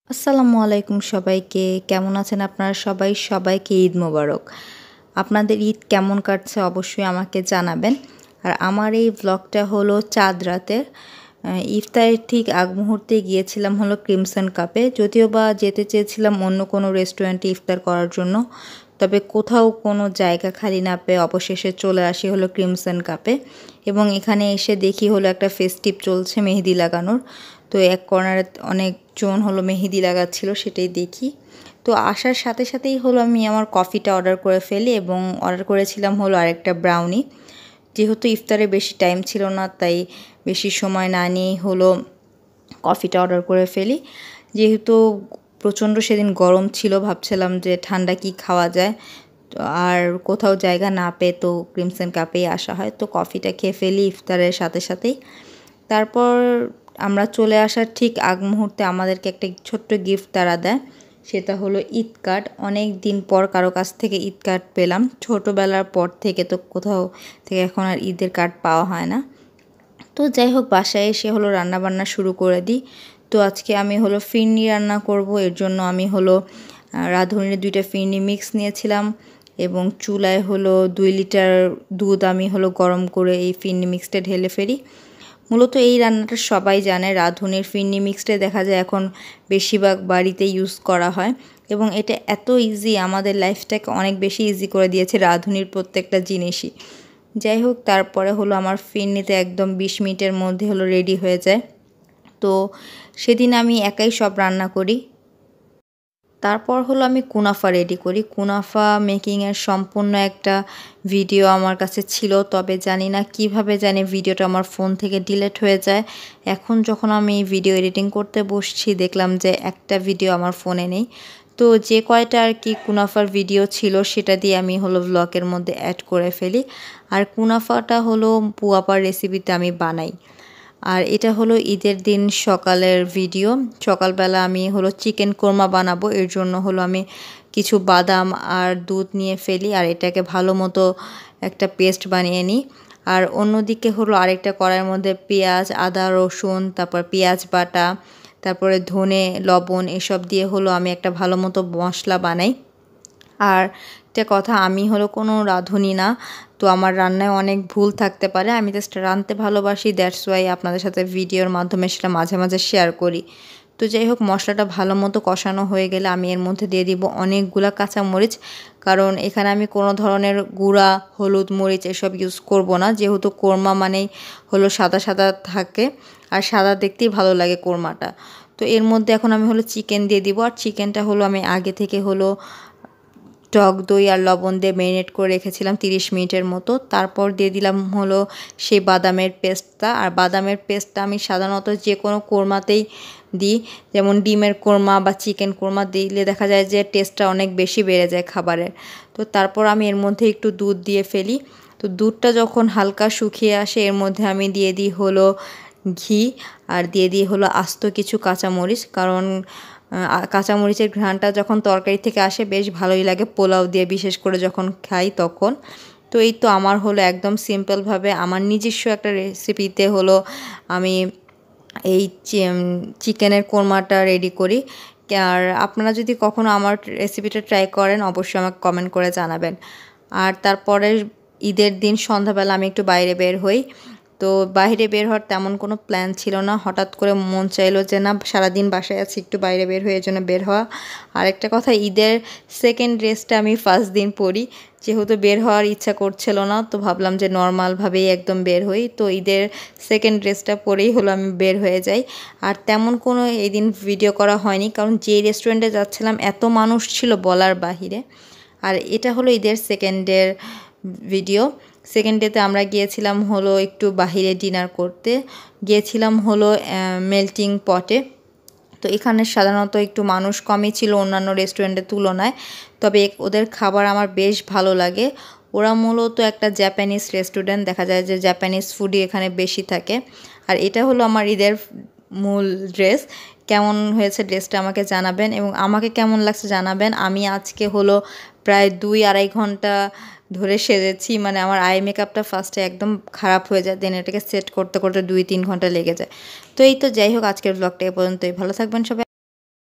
আসসালামু আলাইকুম সবাইকে। কেমন আছেন আপনারা সবাই? সবাইকে ঈদ মোবারক। আপনাদের ঈদ কেমন কাটছে অবশ্যই আমাকে জানাবেন। আর আমার এই ব্লগটা হলো চাঁদ রাতের। ইফতারের ঠিক আগ মুহূর্তে গিয়েছিলাম হলো ক্রিমসন কাপে। যদিও বা যেতে চেয়েছিলাম অন্য কোনো রেস্টুরেন্টে ইফতার করার জন্য, তবে কোথাও কোনো জায়গা খালি না পেয়ে অবশেষে চলে আসি হলো ক্রিমসন কাপে। এবং এখানে এসে দেখি হলো একটা ফেস্টিভ চলছে মেহেদি লাগানোর। তো এক কর্নারে অনেকজন হলো মেহেদি লাগাচ্ছিল, সেটাই দেখি। তো আসার সাথে সাথেই হলো আমি আমার কফিটা অর্ডার করে ফেলি এবং অর্ডার করেছিলাম হলো আরেকটা ব্রাউনি। যেহেতু ইফতারে বেশি টাইম ছিল না, তাই বেশি সময় না নিয়েই হলো কফিটা অর্ডার করে ফেলি। যেহেতু প্রচণ্ড সেদিন গরম ছিল, ভাবছিলাম যে ঠান্ডা কি খাওয়া যায়, আর কোথাও জায়গা না পেয়ে তো ক্রিমসন কাপেই আসা হয়। তো কফিটা খেয়ে ফেলি ইফতারের সাথে সাথেই। তারপর আমরা চলে আসার ঠিক আগ মুহূর্তে আমাদেরকে একটা ছোট্ট গিফট তারা দেয়, সেটা হলো ঈদ কার্ড। অনেক দিন পর কারো কাছ থেকে ঈদ কার্ড পেলাম। ছোটোবেলার পর থেকে তো কোথাও থেকে এখন আর ঈদের কার্ড পাওয়া হয় না। তো যাই হোক, বাসায় এসে হলো রান্নাবান্না শুরু করে দিই। তো আজকে আমি হলো ফিরনি রান্না করব। এর জন্য আমি হলো রাঁধুনির 2টা ফিরনি মিক্স নিয়েছিলাম এবং চুলায় হলো 2 লিটার দুধ আমি হলো গরম করে এই ফিরনি মিক্সটা ঢেলে ফেলি। মূলত এই রান্নাটা সবাই জানে। রাঁধুনির ফিরনি মিক্সটা দেখা যায় এখন বেশিরভাগ বাড়িতে ইউজ করা হয় এবং এটা এত ইজি, আমাদের লাইফটাকে অনেক বেশি ইজি করে দিয়েছে রাঁধুনির প্রত্যেকটা জিনিসই। যাই হোক, তারপরে হলো আমার ফিরনিতে একদম 20 মিনিটের মধ্যে হলো রেডি হয়ে যায়। তো সেদিন আমি একাই সব রান্না করি। তারপর হলো আমি কুনাফা রেডি করি। কুনাফা মেকিংয়ের সম্পূর্ণ একটা ভিডিও আমার কাছে ছিল, তবে জানি না কিভাবে জানি ভিডিওটা আমার ফোন থেকে ডিলিট হয়ে যায়। এখন যখন আমি ভিডিও এডিটিং করতে বসছি, দেখলাম যে একটা ভিডিও আমার ফোনে নেই। তো যে কয়টা আর কি কুনাফার ভিডিও ছিল সেটা দিয়ে আমি হলো ব্লগের মধ্যে অ্যাড করে ফেলি। আর কুনাফাটা হলো পুয়াপার রেসিপিতে আমি বানাই। আর এটা হলো ঈদের দিন সকালের ভিডিও। সকালবেলা আমি হলো চিকেন কোরমা বানাবো, এর জন্য হলো আমি কিছু বাদাম আর দুধ নিয়ে ফেলি আর এটাকে ভালো মতো একটা পেস্ট বানিয়ে নিই। আর অন্যদিকে হলো আরেকটা কড়াইয়ের মধ্যে পেঁয়াজ, আদা, রসুন, তারপর পেঁয়াজ বাটা, তারপরে ধনে, লবণ এসব দিয়ে হলো আমি একটা ভালো মতো মশলা বানাই। আর একটা কথা, আমি হলো কোনো রাঁধুনি না, তো আমার রান্নায় অনেক ভুল থাকতে পারে। আমি জাস্ট রাঁধতে ভালোবাসি, দ্যাটস ওয়াই আপনাদের সাথে ভিডিওর মাধ্যমে সেটা মাঝে মাঝে শেয়ার করি। তো যাই হোক, মশলাটা ভালো মতো কষানো হয়ে গেলে আমি এর মধ্যে দিয়ে দিব অনেকগুলা কাঁচামরিচ, কারণ এখানে আমি কোনো ধরনের গুঁড়া হলুদ মরিচ এসব ইউজ করব না, যেহেতু কোরমা মানেই হলো সাদা সাদা থাকে আর সাদা দেখতেই ভালো লাগে কোরমাটা। তো এর মধ্যে এখন আমি হলো চিকেন দিয়ে দিব। আর চিকেনটা হলো আমি আগে থেকে হলো টক দই আর লবণ দিয়ে ম্যারিনেট করে রেখেছিলাম 30 মিনিটের মতো। তারপর দিয়ে দিলাম হলো সেই বাদামের পেস্টটা। আর বাদামের পেস্টটা আমি সাধারণত যে কোনো কোরমাতেই দিই, যেমন ডিমের কোরমা বা চিকেন কোরমা দিলে দেখা যায় যে টেস্টটা অনেক বেশি বেড়ে যায় খাবারের। তো তারপর আমি এর মধ্যে একটু দুধ দিয়ে ফেলি। তো দুধটা যখন হালকা শুকিয়ে আসে, এর মধ্যে আমি দিয়ে দিই হলো ঘি আর দিয়ে দিই হলো আস্ত কিছু কাঁচামরিচ, কারণ কাঁচামরিচের ঘ্রাণটা যখন তরকারি থেকে আসে বেশ ভালোই লাগে, পোলাও দিয়ে বিশেষ করে যখন খাই তখন। তো এই তো আমার হলো একদম সিম্পলভাবে আমার নিজস্ব একটা রেসিপিতে হলো আমি এই চিকেনের কোরমাটা রেডি করি। আর আপনারা যদি কখনও আমার রেসিপিটা ট্রাই করেন অবশ্যই আমাকে কমেন্ট করে জানাবেন। আর তারপরে ঈদের দিন সন্ধ্যাবেলা আমি একটু বাইরে বের হই। তো বাইরে বের হওয়ার তেমন কোনো প্ল্যান ছিল না, হঠাৎ করে মন চাইলো যে না, সারাদিন বাসায় আছি, একটু বাইরে বের হয়ে, জন্য বের হওয়া। আরেকটা কথা, ঈদের সেকেন্ড ড্রেসটা আমি ফার্স্ট দিন পরি, যেহেতু বের হওয়ার ইচ্ছা করছিল না, তো ভাবলাম যে নর্মালভাবেই একদম বের হই। তো ঈদের সেকেন্ড ড্রেসটা পরেই হলো আমি বের হয়ে যাই। আর তেমন কোনো এই দিন ভিডিও করা হয়নি, কারণ যেই রেস্টুরেন্টে যাচ্ছিলাম এত মানুষ ছিল বলার বাহিরে। আর এটা হলো ঈদের সেকেন্ডের ভিডিও। সেকেন্ড ডেতে আমরা গিয়েছিলাম হলো একটু বাহিরে ডিনার করতে, গিয়েছিলাম হলো মেল্টিং পটে। তো এখানে সাধারণত একটু মানুষ কমই ছিল অন্যান্য রেস্টুরেন্টের তুলনায়, তবে ওদের খাবার আমার বেশ ভালো লাগে। ওরা মূলত একটা জাপানিজ রেস্টুরেন্ট, দেখা যায় যে জাপানিজ ফুডই এখানে বেশি থাকে। আর এটা হলো আমার ঈদের মূল ড্রেস। কেমন হয়েছে ড্রেসটা আমাকে জানাবেন এবং আমাকে কেমন লাগছে জানাবেন। আমি আজকে হলো প্রায় 2-2.5 ঘন্টা ধরে সেজেছি, মানে আমার আই মেকআপটা ফার্স্টে একদম খারাপ হয়ে যায়, দেন এটাকে সেট করতে করতে 2-3 ঘন্টা লেগে যায়। তো এই তো, যাই হোক, আজকের ব্লগটা এ পর্যন্তই। ভালো থাকবেন সবাই।